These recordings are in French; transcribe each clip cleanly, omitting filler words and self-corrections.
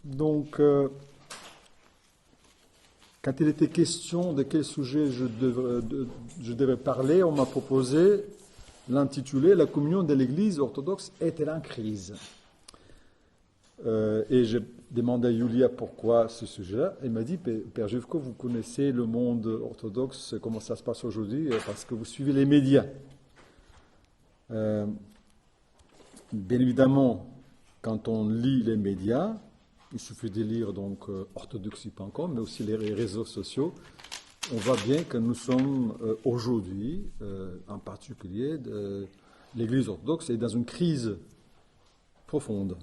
Donc, quand il était question de quel sujet je devais parler, on m'a proposé l'intitulé La communion de l'Église orthodoxe est-elle en crise? Et j'ai demandé à Yulia pourquoi ce sujet-là. Elle m'a dit, Père Jevko, vous connaissez le monde orthodoxe, comment ça se passe aujourd'hui, parce que vous suivez les médias. Bien évidemment, quand on lit les médias, il suffit de lire donc orthodoxie.com, mais aussi les réseaux sociaux, on voit bien que nous sommes aujourd'hui, en particulier, l'Église orthodoxe est dans une crise profonde.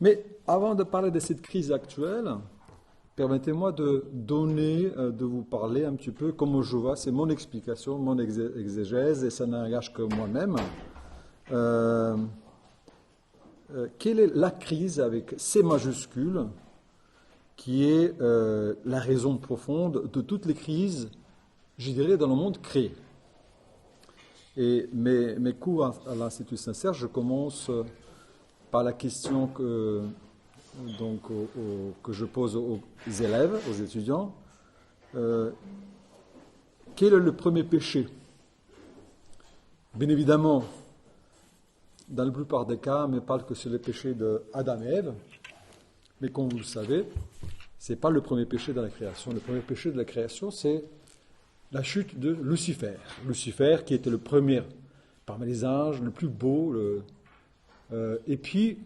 Mais avant de parler de cette crise actuelle, permettez-moi de vous parler un petit peu comment je vois, c'est mon explication, mon exégèse, et ça n'engage que moi-même. Quelle est la crise avec C majuscule, qui est la raison profonde de toutes les crises, je dirais, dans le monde créé. Et mes cours à l'Institut Saint-Serge, je commence par la question que je pose aux élèves, aux étudiants. Quel est le premier péché? Bien évidemment, dans la plupart des cas, on ne parle que sur le péché d'Adam et Ève, mais comme vous le savez, ce n'est pas le premier péché de la création. Le premier péché de la création, c'est la chute de Lucifer. Lucifer, qui était le premier parmi les anges, le plus beau. Et puis,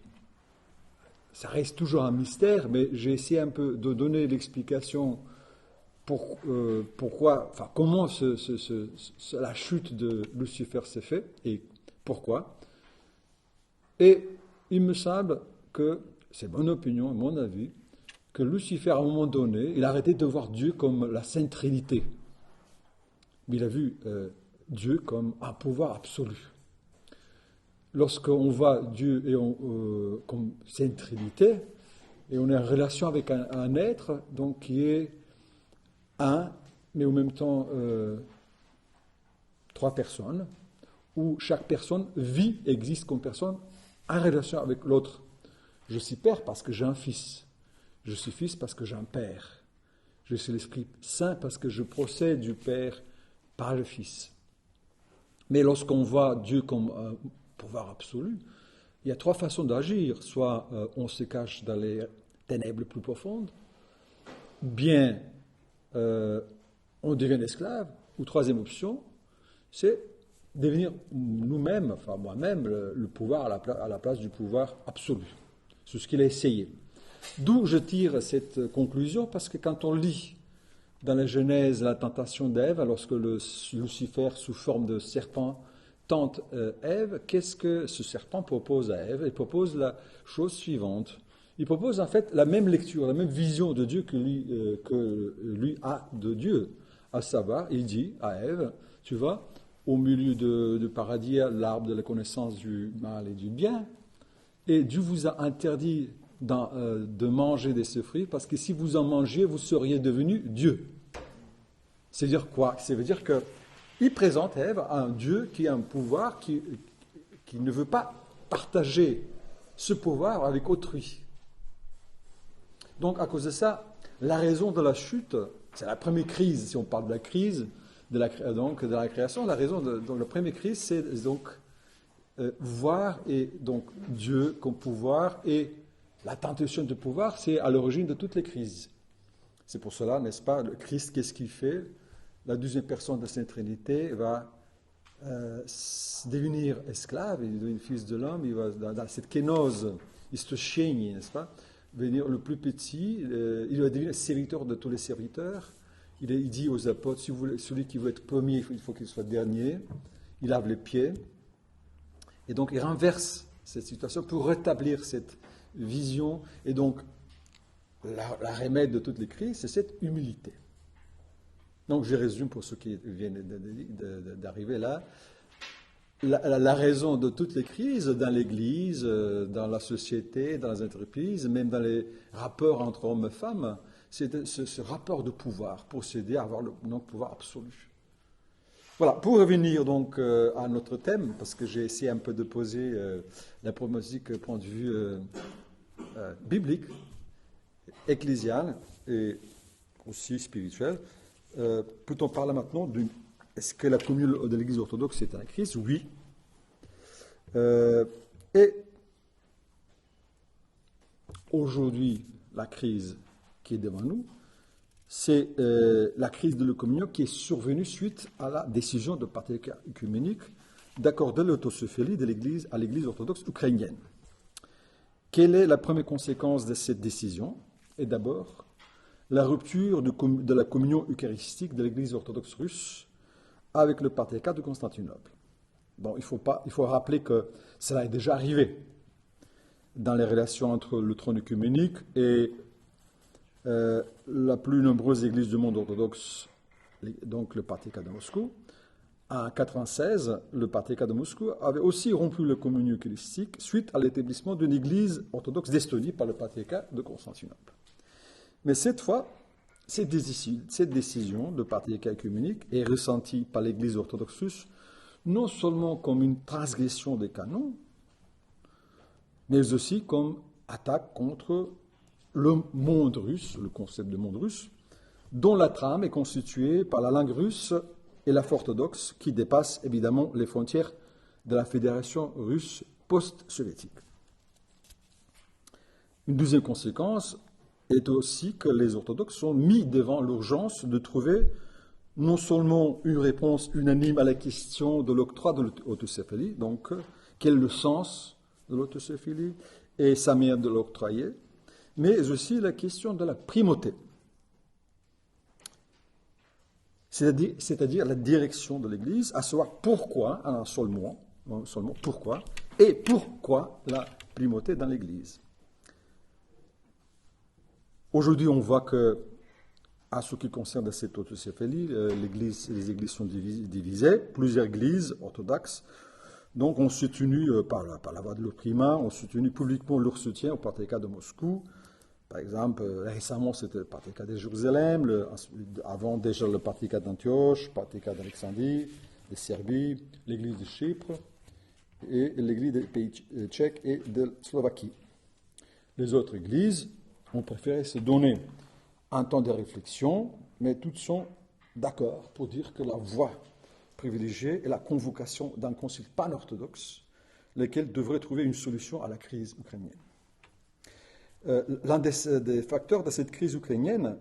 ça reste toujours un mystère, mais j'ai essayé un peu de donner l'explication pourquoi, enfin, comment la chute de Lucifer s'est faite et pourquoi. Et il me semble que, c'est mon opinion, mon avis, que Lucifer, à un moment donné, il a arrêté de voir Dieu comme la Sainte Trinité. Mais il a vu Dieu comme un pouvoir absolu. Lorsqu'on voit Dieu comme Sainte Trinité, et on est en relation avec un être donc, qui est un, mais en même temps trois personnes, où chaque personne vit, existe comme personne, en relation avec l'autre. Je suis père parce que j'ai un fils. Je suis fils parce que j'ai un père. Je suis l'Esprit Saint parce que je procède du Père par le Fils. Mais lorsqu'on voit Dieu comme un pouvoir absolu, il y a trois façons d'agir. Soit on se cache dans les ténèbres plus profondes, bien on devient esclave, ou troisième option, c'est devenir nous-mêmes, enfin moi-même, le pouvoir à la place du pouvoir absolu. C'est ce qu'il a essayé. D'où je tire cette conclusion, parce que quand on lit dans la Genèse la tentation d'Ève, lorsque Lucifer, sous forme de serpent, tente Ève, qu'est-ce que ce serpent propose à Ève? Il propose la chose suivante. Il propose en fait la même lecture, la même vision de Dieu que lui a de Dieu. À savoir, il dit à Ève, tu vois, au milieu du paradis, l'arbre de la connaissance du mal et du bien, et Dieu vous a interdit de manger de ce fruit, parce que si vous en mangiez, vous seriez devenu Dieu. C'est-à-dire quoi? Ça veut dire qu'il présente Ève à un Dieu qui a un pouvoir qui ne veut pas partager ce pouvoir avec autrui. Donc à cause de ça, la raison de la chute, c'est la première crise, si on parle de la crise de la création, la raison de la première crise, c'est donc voir et donc Dieu comme pouvoir, et la tentation de pouvoir, c'est à l'origine de toutes les crises. C'est pour cela, n'est-ce pas, le Christ, qu'est-ce qu'il fait? La deuxième personne de la Sainte Trinité va devenir esclave, il devient fils de l'homme, il va dans cette kénose, il se chaigne, n'est-ce pas, devenir le plus petit, il va devenir serviteur de tous les serviteurs. Il dit aux apôtres, si vous voulez, celui qui veut être premier, il faut qu'il soit dernier. Il lave les pieds. Et donc, il renverse cette situation pour rétablir cette vision. Et donc, la remède de toutes les crises, c'est cette humilité. Donc, je résume pour ceux qui viennent d'arriver là. La raison de toutes les crises dans l'Église, dans la société, dans les entreprises, même dans les rapports entre hommes et femmes, c'est ce rapport de pouvoir, procéder à avoir le pouvoir absolu. Voilà, pour revenir donc à notre thème, parce que j'ai essayé un peu de poser la problématique point de vue biblique, ecclésiale et aussi spirituelle. Peut-on parler maintenant est-ce que la communion de l'Église orthodoxe est en crise? Oui. Et aujourd'hui, la crise qui est devant nous, c'est la crise de la communion qui est survenue suite à la décision de patriarcat œcuménique d'accorder l'autosophélie de l'Église à l'Église orthodoxe ukrainienne. Quelle est la première conséquence de cette décision? Et d'abord, la rupture de la communion eucharistique de l'Église orthodoxe russe avec le patriarcat de Constantinople. Bon, il faut rappeler que cela est déjà arrivé dans les relations entre le trône œcuménique et la plus nombreuse église du monde orthodoxe, donc le patriarcat de Moscou. En 1996, le patriarcat de Moscou avait aussi rompu la communion eucharistique suite à l'établissement d'une église orthodoxe d'Estonie par le patriarcat de Constantinople. Mais cette fois, cette décision de patriarcat œcuménique est ressentie par l'église orthodoxe russe non seulement comme une transgression des canons, mais aussi comme attaque contre le monde russe, le concept de monde russe, dont la trame est constituée par la langue russe et la foi orthodoxe, qui dépasse évidemment les frontières de la Fédération russe post-soviétique. Une deuxième conséquence est aussi que les orthodoxes sont mis devant l'urgence de trouver non seulement une réponse unanime à la question de l'octroi de l'autosophélie, donc quel est le sens de l'autosophélie et sa manière de l'octroyer, mais aussi la question de la primauté, c'est-à-dire la direction de l'Église, à savoir pourquoi, en un seul mot, pourquoi, et pourquoi la primauté dans l'Église. Aujourd'hui, on voit que, à ce qui concerne cette autosophélie, les églises sont divisées, plusieurs églises orthodoxes, donc on s'est tenu par la voie de leur primat, on s'est tenu publiquement leur soutien au patriarcat de Moscou. Par exemple, récemment, c'était le patriarcat de Jérusalem, avant déjà le patriarcat d'Antioche, le patriarcat d'Alexandrie, de Serbie, l'église de Chypre et l'église des pays tchèques et de Slovaquie. Les autres églises ont préféré se donner un temps de réflexion, mais toutes sont d'accord pour dire que la voie privilégiée est la convocation d'un concile pan-orthodoxe, lequel devrait trouver une solution à la crise ukrainienne. L'un des facteurs de cette crise ukrainienne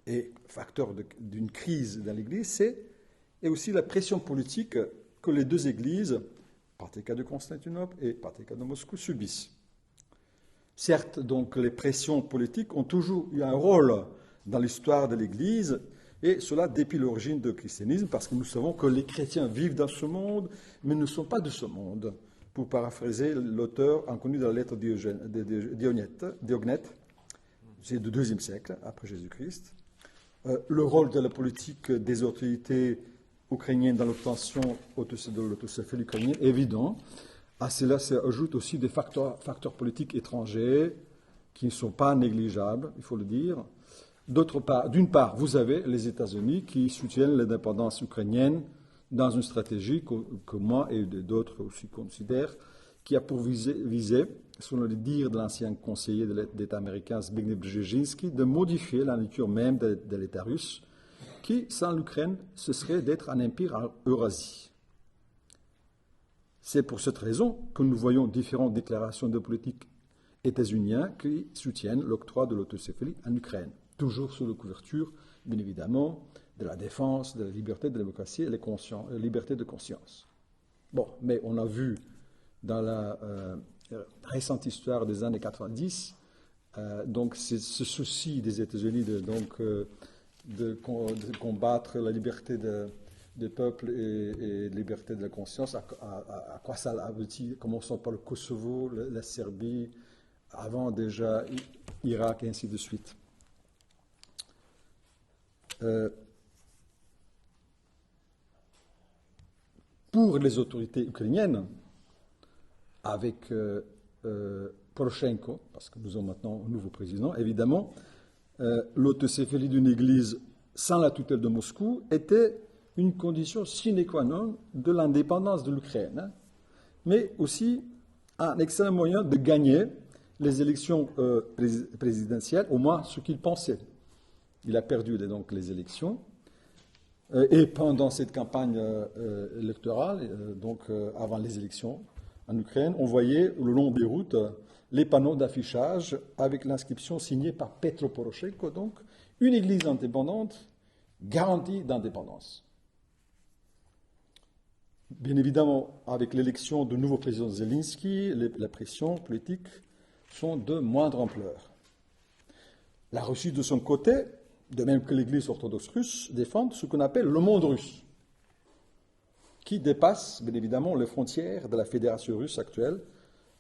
et facteur d'une crise dans l'Église, c'est aussi la pression politique que les deux églises, patriarcat de Constantinople et patriarcat de Moscou, subissent. Certes, donc, les pressions politiques ont toujours eu un rôle dans l'histoire de l'Église, et cela depuis l'origine du christianisme, parce que nous savons que les chrétiens vivent dans ce monde, mais ne sont pas de ce monde. Pour paraphraser l'auteur inconnu de la lettre Diognète, c'est du IIe siècle, après Jésus-Christ. Le rôle de la politique des autorités ukrainiennes dans l'obtention de l'autosophélie ukrainienne est évident. À cela s'ajoutent aussi des facteurs politiques étrangers qui ne sont pas négligeables, il faut le dire. D'une part, vous avez les États-Unis qui soutiennent l'indépendance ukrainienne dans une stratégie que moi et d'autres aussi considèrent, qui a pour visée, selon le dire de l'ancien conseiller d'État américain Zbigniew Brzezinski, de modifier la nature même de l'État russe, qui, sans l'Ukraine, ce serait d'être un empire en Eurasie. C'est pour cette raison que nous voyons différentes déclarations de politiques états-uniens qui soutiennent l'octroi de l'autosophélie en Ukraine, toujours sous la couverture, bien évidemment, de la défense de la liberté, de la démocratie et la liberté de conscience. Bon, mais on a vu dans la récente histoire des années 90, donc ce souci des États-Unis de combattre la liberté des peuples et la liberté de la conscience, à quoi ça aboutit, commençant par le Kosovo, la Serbie, avant déjà Irak et ainsi de suite. Pour les autorités ukrainiennes, avec Poroshenko, parce que nous avons maintenant un nouveau président, évidemment, l'autosophélie d'une église sans la tutelle de Moscou était une condition sine qua non de l'indépendance de l'Ukraine, mais aussi un excellent moyen de gagner les élections présidentielles, au moins ce qu'il pensait. Il a perdu donc les élections. Et pendant cette campagne électorale, avant les élections en Ukraine, on voyait le long des routes les panneaux d'affichage avec l'inscription signée par Petro Poroshenko, donc une église indépendante, garantie d'indépendance. Bien évidemment, avec l'élection du nouveau président Zelensky, la pression politique sont de moindre ampleur. La Russie, de son côté, de même que l'Église orthodoxe russe, défend ce qu'on appelle le monde russe, qui dépasse, bien évidemment, les frontières de la fédération russe actuelle,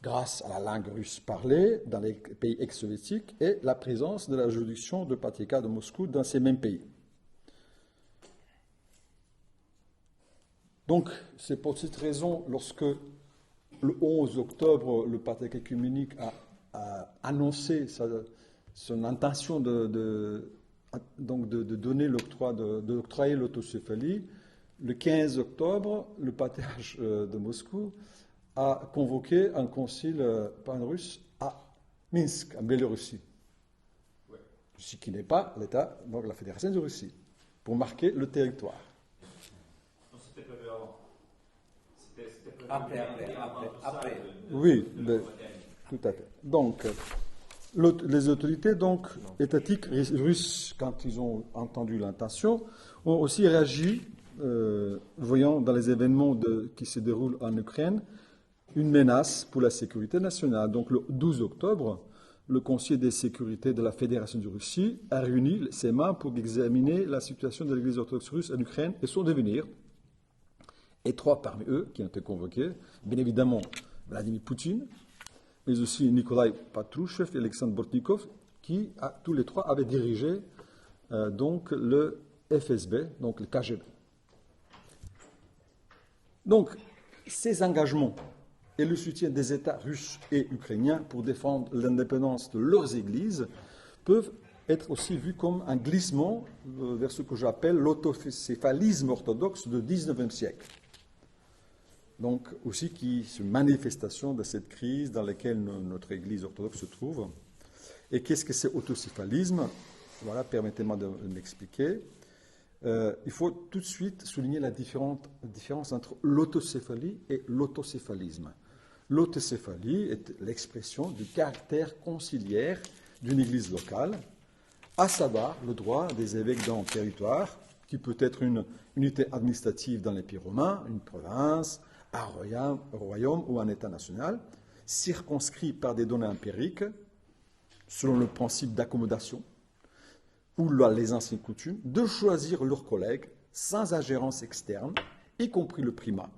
grâce à la langue russe parlée dans les pays ex-soviétiques et la présence de la juridiction de Patriarcat de Moscou dans ces mêmes pays. Donc, c'est pour cette raison, lorsque le 11 octobre, le Patriarcat œcuménique a annoncé son intention de donner d'octroyer l'autocéphalie, le 15 octobre, le Patriarche de Moscou a convoqué un concile pan-russe à Minsk, en Biélorussie, ce qui n'est pas l'État, donc la Fédération de Russie, pour marquer le territoire. Non, c'était prévu avant. C'était prévu Après. Oui, tout à fait. Donc, les autorités étatiques russes, quand ils ont entendu l'intention, ont aussi réagi, voyant dans les événements qui se déroulent en Ukraine, une menace pour la sécurité nationale. Donc le 12 octobre, le Conseil de sécurité de la Fédération de Russie a réuni ses membres pour examiner la situation de l'Église orthodoxe russe en Ukraine et son devenir. Et 3 parmi eux qui ont été convoqués, bien évidemment Vladimir Poutine, mais aussi Nikolai Patrushev et Alexandre Bortnikov, qui tous les 3 avaient dirigé le FSB, donc le KGB. Donc ces engagements et le soutien des États russes et ukrainiens pour défendre l'indépendance de leurs églises peuvent être aussi vus comme un glissement vers ce que j'appelle l'autocéphalisme orthodoxe du XIXe siècle. Donc aussi qui est une manifestation de cette crise dans laquelle notre Église orthodoxe se trouve. Et qu'est-ce que c'est autocéphalisme? Voilà, permettez-moi de m'expliquer. Il faut tout de suite souligner la différence entre l'autocéphalie et l'autocéphalisme. L'autocéphalie est l'expression du caractère conciliaire d'une église locale, à savoir le droit des évêques dans un territoire, qui peut être une unité administrative dans l'Empire romain, une province, un royaume ou un État national, circonscrit par des données empiriques, selon le principe d'accommodation, ou les anciennes coutumes, de choisir leurs collègues sans ingérence externe, y compris le primat,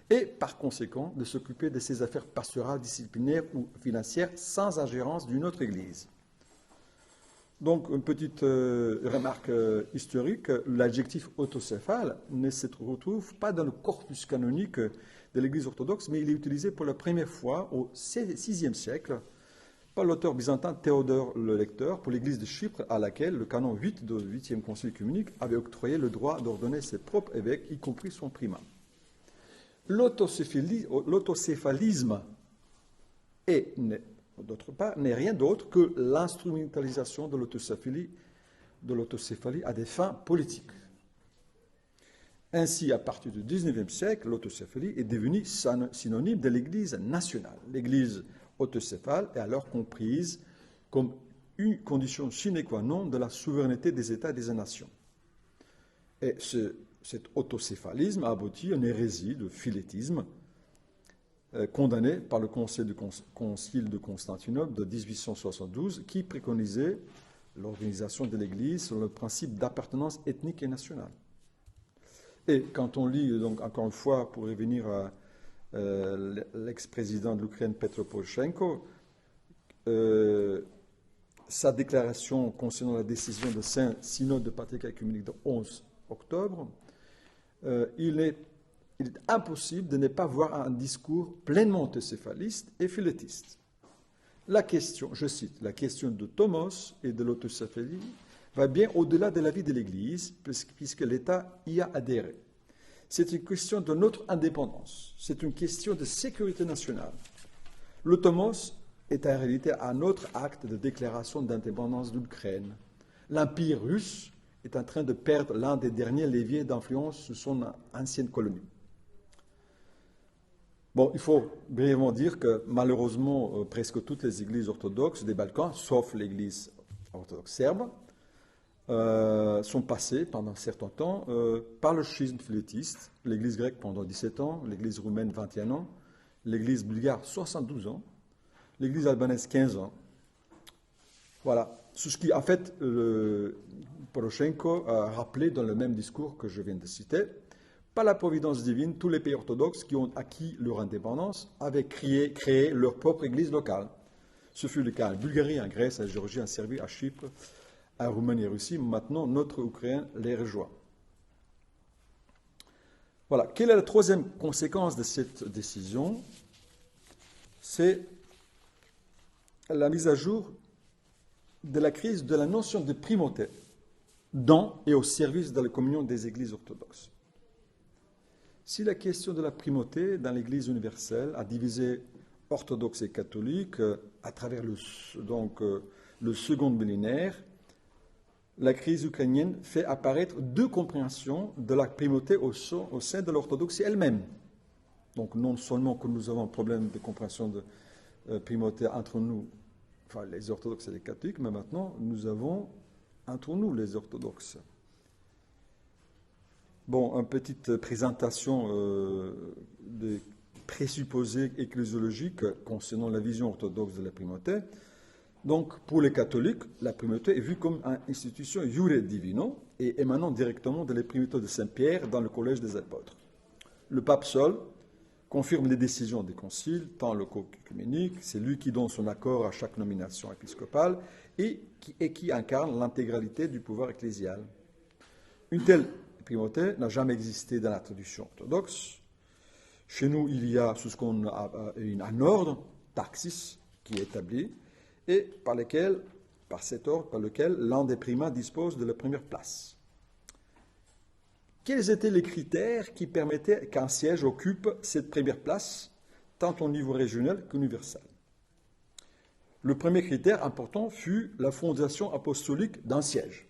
et par conséquent de s'occuper de ses affaires pastorales, disciplinaires ou financières sans ingérence d'une autre Église. Donc, une petite remarque historique, l'adjectif autocéphale ne se retrouve pas dans le corpus canonique de l'Église orthodoxe, mais il est utilisé pour la première fois au VIe siècle par l'auteur byzantin Théodore le Lecteur pour l'Église de Chypre, à laquelle le canon 8 du 8e Concile œcuménique avait octroyé le droit d'ordonner ses propres évêques, y compris son primat. L'autocéphalisme est, d'autre part, n'est rien d'autre que l'instrumentalisation de l'autocéphalie à des fins politiques. Ainsi, à partir du XIXe siècle, l'autocéphalie est devenue synonyme de l'Église nationale. L'Église autocéphale est alors comprise comme une condition sine qua non de la souveraineté des États et des nations. Et cet autocéphalisme a abouti à une hérésie de philétisme condamné par le Concile de Constantinople de 1872 qui préconisait l'organisation de l'Église sur le principe d'appartenance ethnique et nationale. Et quand on lit, donc encore une fois, pour revenir à l'ex-président de l'Ukraine Petro Poroshenko, sa déclaration concernant la décision de Saint-Synode de Patriarcat œcuménique de 11 octobre, il est impossible de ne pas voir un discours pleinement autocéphaliste et philétiste. La question, je cite, la question de Thomos et de l'autocéphalie va bien au-delà de la vie de l'Église, puisque l'État y a adhéré. C'est une question de notre indépendance, c'est une question de sécurité nationale. Le Thomos est en réalité un autre acte de déclaration d'indépendance de l'Ukraine. L'Empire russe est en train de perdre l'un des derniers leviers d'influence sur son ancienne colonie. Bon, il faut brièvement dire que malheureusement, presque toutes les églises orthodoxes des Balkans, sauf l'église orthodoxe serbe, sont passées pendant un certain temps par le schisme philétiste. L'église grecque pendant 17 ans, l'église roumaine 21 ans, l'église bulgare 72 ans, l'église albanaise 15 ans. Voilà. Ce qui, en fait, Poroshenko a rappelé dans le même discours que je viens de citer. Par la providence divine, tous les pays orthodoxes qui ont acquis leur indépendance avaient créé leur propre église locale. Ce fut le cas en Bulgarie, en Grèce, en Géorgie, en Serbie, à Chypre, en Roumanie et Russie. Maintenant, notre Ukraine les rejoint. Voilà. Quelle est la troisième conséquence de cette décision? C'est la mise à jour de la crise de la notion de primauté dans et au service de la communion des églises orthodoxes. Si la question de la primauté dans l'Église universelle a divisé orthodoxes et catholiques à travers le second millénaire, la crise ukrainienne fait apparaître deux compréhensions de la primauté au sein de l'orthodoxie elle-même. Donc non seulement que nous avons un problème de compréhension de primauté entre nous, enfin les orthodoxes et les catholiques, mais maintenant nous avons entre nous les orthodoxes. Bon, une petite présentation des présupposés ecclésiologiques concernant la vision orthodoxe de la primauté. Donc, pour les catholiques, la primauté est vue comme une institution iure divino et émanant directement de la primauté de Saint-Pierre dans le collège des apôtres. Le pape seul confirme les décisions des conciles, tant locaux qu'œcuméniques. C'est lui qui donne son accord à chaque nomination épiscopale et qui incarne l'intégralité du pouvoir ecclésial. Une telle primauté n'a jamais existé dans la tradition orthodoxe. Chez nous, il y a ce qu'on a un ordre, taxis, qui est établi, et par cet ordre, par lequel l'un des primats dispose de la première place. Quels étaient les critères qui permettaient qu'un siège occupe cette première place, tant au niveau régional qu'universel? Le premier critère important fut la fondation apostolique d'un siège.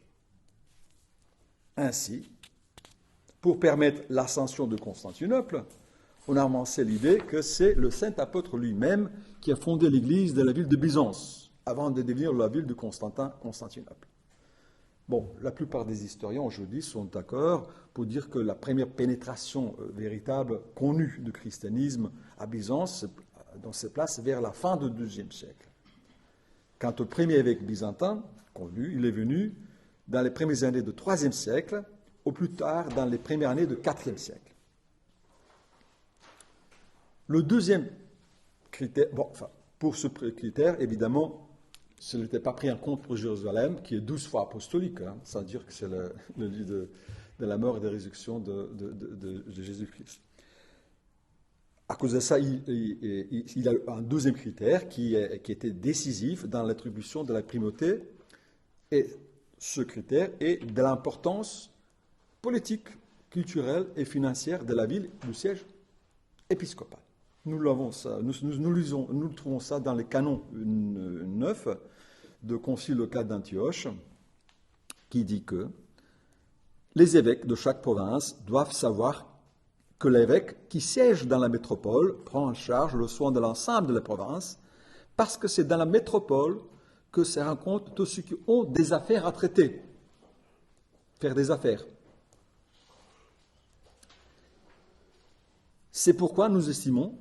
Ainsi, pour permettre l'ascension de Constantinople, on a avancé l'idée que c'est le saint apôtre lui-même qui a fondé l'église de la ville de Byzance, avant de devenir la ville de Constantinople. Bon, la plupart des historiens aujourd'hui sont d'accord pour dire que la première pénétration véritable connue du christianisme à Byzance se place vers la fin du IIe siècle. Quant au premier évêque byzantin connu, il est venu dans les premières années du IIIe siècle, au plus tard dans les premières années du IVe siècle. Le deuxième critère, pour ce critère, évidemment, ce n'était pas pris en compte pour Jérusalem, qui est 12 fois apostolique, c'est-à-dire que c'est le lieu de la mort et de la résurrection de Jésus-Christ. À cause de ça, il y a un deuxième critère qui était décisif dans l'attribution de la primauté, et ce critère est de l'importance politique, culturelle et financière de la ville, du siège épiscopal. Nous trouvons ça dans les canons 9 de Concile local d'Antioche, qui dit que les évêques de chaque province doivent savoir que l'évêque qui siège dans la métropole prend en charge le soin de l'ensemble de la province, parce que c'est dans la métropole que se rencontrent tous ceux qui ont des affaires à traiter, faire des affaires. C'est pourquoi nous estimons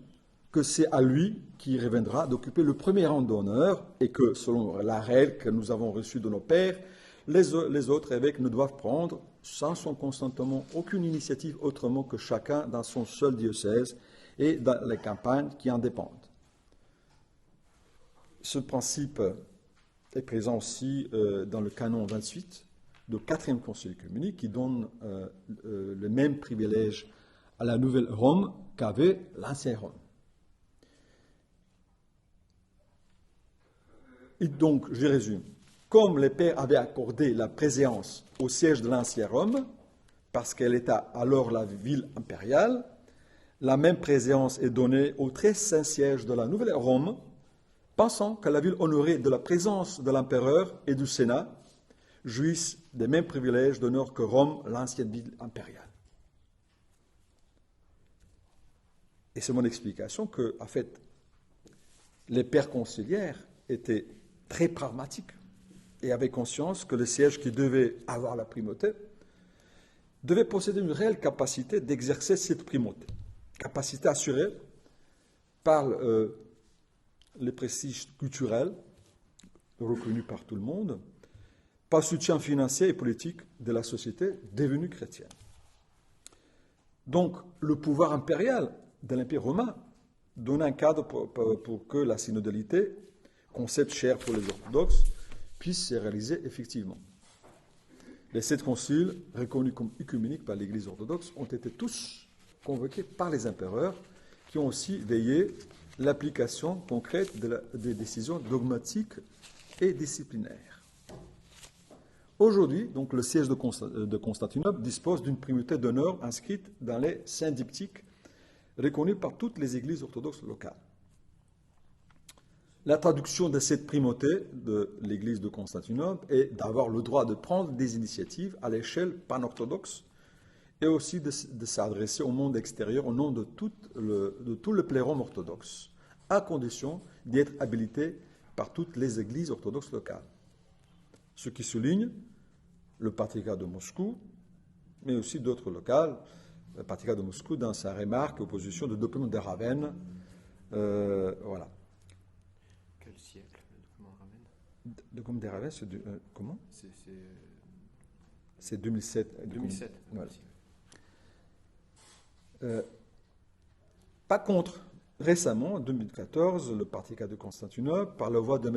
que c'est à lui qui reviendra d'occuper le premier rang d'honneur et que, selon la règle que nous avons reçue de nos pères, les autres évêques ne doivent prendre, sans son consentement, aucune initiative autrement que chacun dans son seul diocèse et dans les campagnes qui en dépendent. Ce principe est présent aussi dans le canon 28 du 4e Concile œcuménique qui donne le même privilège à la nouvelle Rome qu'avait l'ancienne Rome. Et donc, je résume. Comme les pères avaient accordé la préséance au siège de l'ancienne Rome, parce qu'elle était alors la ville impériale, la même préséance est donnée au très saint siège de la nouvelle Rome, pensant que la ville honorée de la présence de l'empereur et du Sénat jouisse des mêmes privilèges d'honneur que Rome, l'ancienne ville impériale. Et c'est mon explication que, en fait, les pères conciliaires étaient très pragmatiques et avaient conscience que le siège qui devait avoir la primauté devait posséder une réelle capacité d'exercer cette primauté. Capacité assurée par les prestiges culturels reconnus par tout le monde, par le soutien financier et politique de la société devenue chrétienne. Donc, le pouvoir impérial de l'Empire romain donnait un cadre pour que la synodalité, concept cher pour les orthodoxes, puisse se réaliser effectivement. Les 7 conciles, reconnus comme œcuméniques par l'Église orthodoxe, ont été tous convoqués par les empereurs, qui ont aussi veillé l'application concrète des décisions dogmatiques et disciplinaires. Aujourd'hui, donc, le siège de Constantinople dispose d'une primauté d'honneur inscrite dans les saints diptyques reconnus par toutes les églises orthodoxes locales. La traduction de cette primauté de l'église de Constantinople est d'avoir le droit de prendre des initiatives à l'échelle pan-orthodoxe et aussi de s'adresser au monde extérieur au nom de tout le pléron orthodoxe, à condition d'être habilité par toutes les églises orthodoxes locales. Ce qui souligne le patriarcat de Moscou, mais aussi d'autres locales. Le patriarcat de Moscou, dans sa remarque, opposition de document de Ravenne, voilà. Quel siècle le document Ravenne? Le document de Ravenne, c'est comment? C'est 2007. 2007. Voilà. Par contre, récemment, en 2014, le patriarcat de Constantinople, par la voix de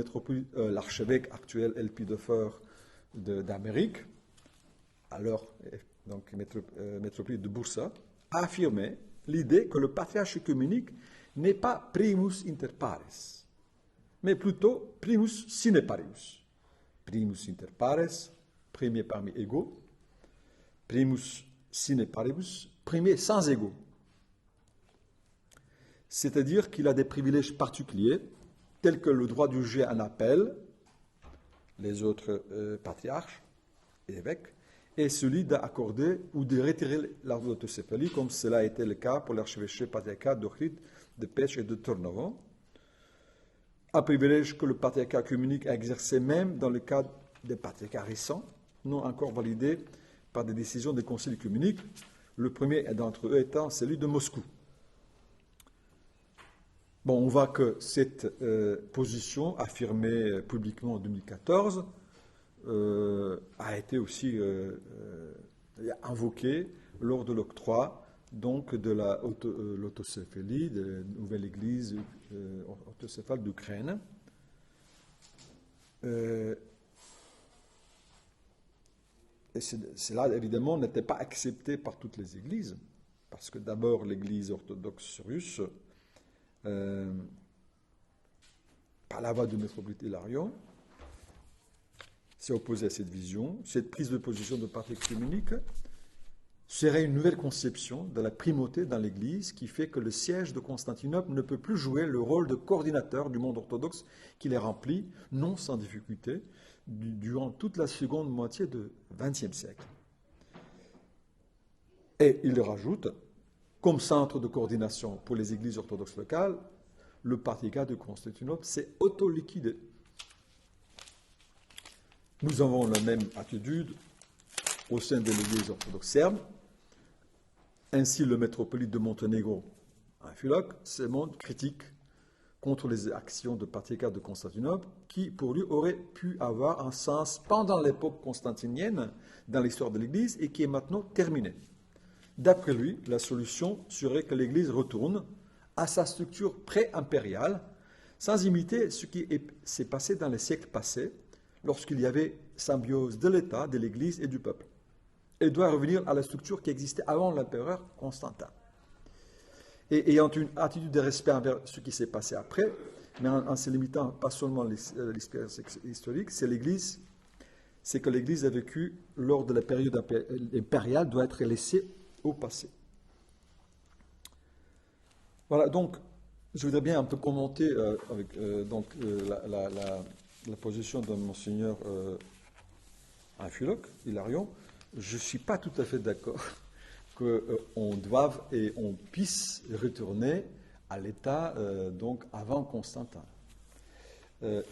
l'archevêque actuel Elpidopher d'Amérique, alors donc métropolite de Bursa, a affirmé l'idée que le patriarche œcuménique n'est pas primus inter pares, mais plutôt primus sine parius. Primus inter pares, premier parmi égaux, primus sine paribus, premier sans égaux. C'est-à-dire qu'il a des privilèges particuliers, tels que le droit de juger un appel, les autres patriarches et évêques, et celui d'accorder ou de retirer l'autocéphalie, comme cela a été le cas pour l'archevêché patriarcal d'Ohrid, de Pech et de Tornovo. Un privilège que le patriarcat œcuménique a exercé même dans le cadre des patriarcats récents, non encore validés par des décisions des conciles œcuméniques, le premier d'entre eux étant celui de Moscou. Bon, on voit que cette position, affirmée publiquement en 2014, a été aussi invoquée lors de l'octroi donc de l'autocéphalie, de la nouvelle église autocéphale d'Ukraine. Et cela, évidemment, n'était pas accepté par toutes les églises, parce que d'abord, l'église orthodoxe russe, par la voix du métropolite Hilarion, s'est opposée à cette vision. Cette prise de position de patriarche œcuménique serait une nouvelle conception de la primauté dans l'Église qui fait que le siège de Constantinople ne peut plus jouer le rôle de coordinateur du monde orthodoxe qu'il est rempli, non sans difficulté, durant toute la seconde moitié du XXe siècle. Et il rajoute, comme centre de coordination pour les églises orthodoxes locales, le patriarcat de Constantinople s'est auto-liquidé. Nous avons la même attitude au sein de l'Église orthodoxe serbe. Ainsi, le métropolite de Monténégro, Amfiloch, se montre critique contre les actions de patriarcat de Constantinople, qui, pour lui, auraient pu avoir un sens pendant l'époque constantinienne dans l'histoire de l'Église et qui est maintenant terminée. D'après lui, la solution serait que l'Église retourne à sa structure pré-impériale, sans imiter ce qui s'est passé dans les siècles passés, lorsqu'il y avait symbiose de l'État, de l'Église et du peuple. Elle doit revenir à la structure qui existait avant l'empereur Constantin. Et ayant une attitude de respect envers ce qui s'est passé après, mais en se limitant pas seulement à l'expérience historique, c'est que l'Église a vécu lors de la période impériale doit être laissée au passé. Voilà, donc, Je voudrais bien un peu commenter avec la position de Monseigneur Amphiloque, Hilarion. Je ne suis pas tout à fait d'accord qu'on doive et on puisse retourner à l'état donc avant Constantin.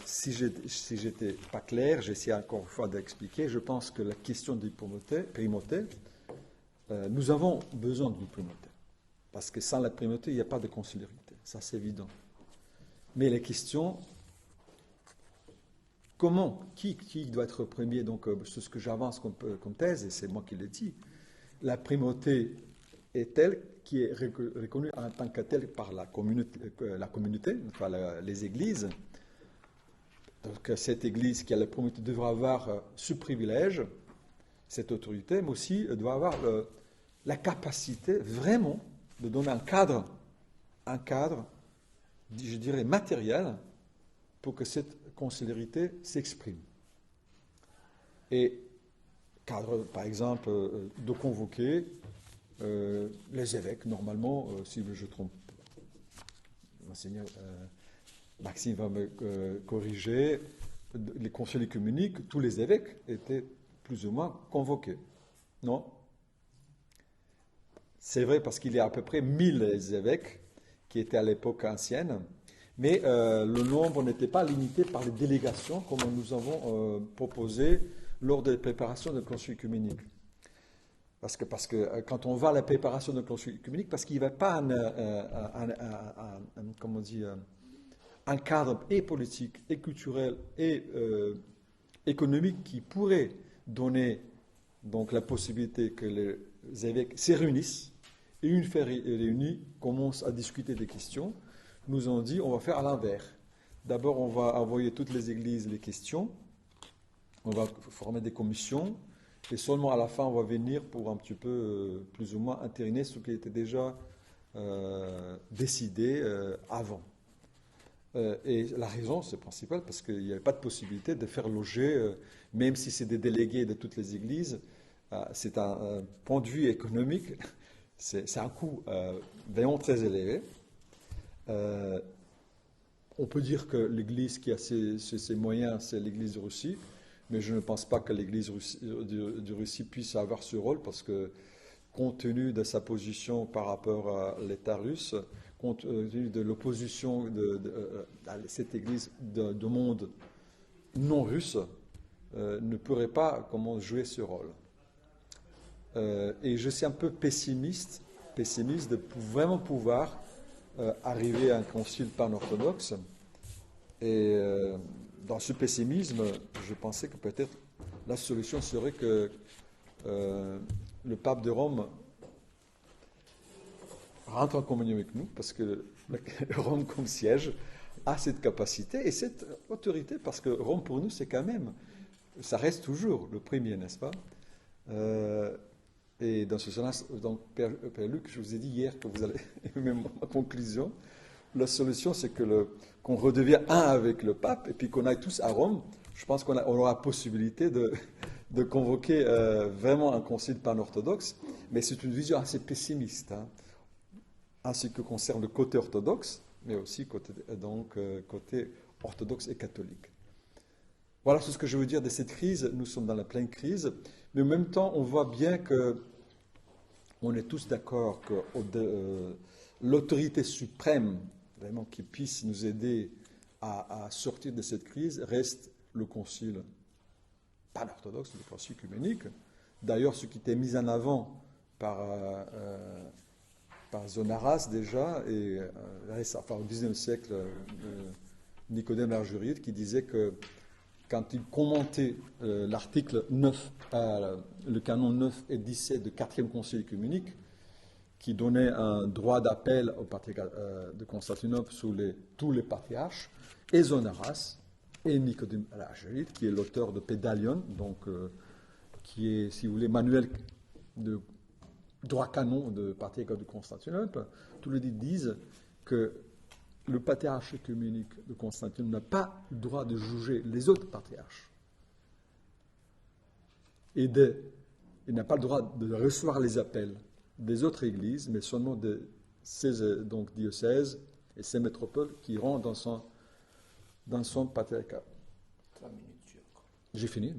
Si j'étais pas clair, j'essaie encore une fois d'expliquer. Je pense que la question du primauté, nous avons besoin d'une primauté. Parce que sans la primauté, il n'y a pas de conciliarité. Ça, c'est évident. Mais la question, comment, qui doit être premier? Donc, c'est ce que j'avance comme thèse, et c'est moi qui l'ai dit. La primauté est telle qui est reconnue en tant que telle par la communauté, enfin les églises. Donc, cette église qui a la primauté devra avoir ce privilège, cette autorité, mais aussi doit avoir la capacité vraiment de donner un cadre, je dirais, matériel, pour que cette conciliarité s'exprime. Et cadre, par exemple, de convoquer les évêques, normalement, si je trompe, Monseigneur Maxime va me corriger, les concilies œcuméniques, tous les évêques étaient plus ou moins convoqués. Non? C'est vrai parce qu'il y a à peu près 1000 évêques qui étaient à l'époque ancienne, mais le nombre n'était pas limité par les délégations comme nous avons proposé lors de la préparation d'un concile œcuménique. Parce que quand on va à la préparation d'un concile œcuménique, parce qu'il n'y avait pas un cadre et politique, et culturel, et économique qui pourrait donner donc la possibilité que les évêques se réunissent, et une fois réunis, commencent à discuter des questions. Nous ont dit, on va faire à l'envers. D'abord, on va envoyer toutes les églises les questions, on va former des commissions, et seulement à la fin, on va venir pour un petit peu, plus ou moins, entériner ce qui était déjà décidé avant. Et la raison, c'est principal, parce qu'il n'y avait pas de possibilité de faire loger, même si c'est des délégués de toutes les églises, c'est un point de vue économique, c'est un coût vraiment très élevé. On peut dire que l'église qui a ses moyens, c'est l'église de Russie, mais je ne pense pas que l'église de Russie puisse avoir ce rôle, parce que compte tenu de sa position par rapport à l'État russe, compte tenu de l'opposition à cette église de monde non russe, ne pourrait pas jouer ce rôle. Et je suis un peu pessimiste de vraiment pouvoir arriver à un concile pan-orthodoxe. Et dans ce pessimisme, je pensais que peut-être la solution serait que le pape de Rome rentre en communion avec nous, parce que Rome comme siège a cette capacité et cette autorité, parce que Rome pour nous, c'est quand même, ça reste toujours le premier, n'est-ce pas? Et dans ce sens, donc, Père Luc, je vous ai dit hier que vous allez aimer ma conclusion. La solution, c'est qu'on redevient un avec le pape et puis qu'on aille tous à Rome. Je pense qu'on aura la possibilité de convoquer vraiment un concile pan-orthodoxe, mais c'est une vision assez pessimiste, en ce qui concerne le côté orthodoxe, mais aussi côté orthodoxe et catholique. Voilà ce que je veux dire de cette crise. Nous sommes dans la pleine crise, mais en même temps, on voit bien qu'on est tous d'accord que l'autorité suprême, vraiment qui puisse nous aider à sortir de cette crise, reste le concile pan-orthodoxe, le concile œcuménique. D'ailleurs, ce qui était mis en avant par Zonaras déjà, et au XIXe siècle, Nicodème l'Arjurite, qui disait que quand il commentait l'article 9, le canon 9 et 17 du 4e concile œcuménique, qui donnait un droit d'appel au patriarcat de Constantinople sous tous les patriarches, et Zonaras, et Nicodème l'Arjurite, qui est l'auteur de Pédalion, donc qui est, si vous voulez, manuel de droit canon de patriarcat de Constantinople, tous les deux disent que le patriarche œcuménique de Constantinople n'a pas le droit de juger les autres patriarches. Et il n'a pas le droit de recevoir les appels des autres églises, mais seulement de ces diocèses et ces métropoles qui iront dans son patriarcat. 3 minutes, je crois. J'ai fini.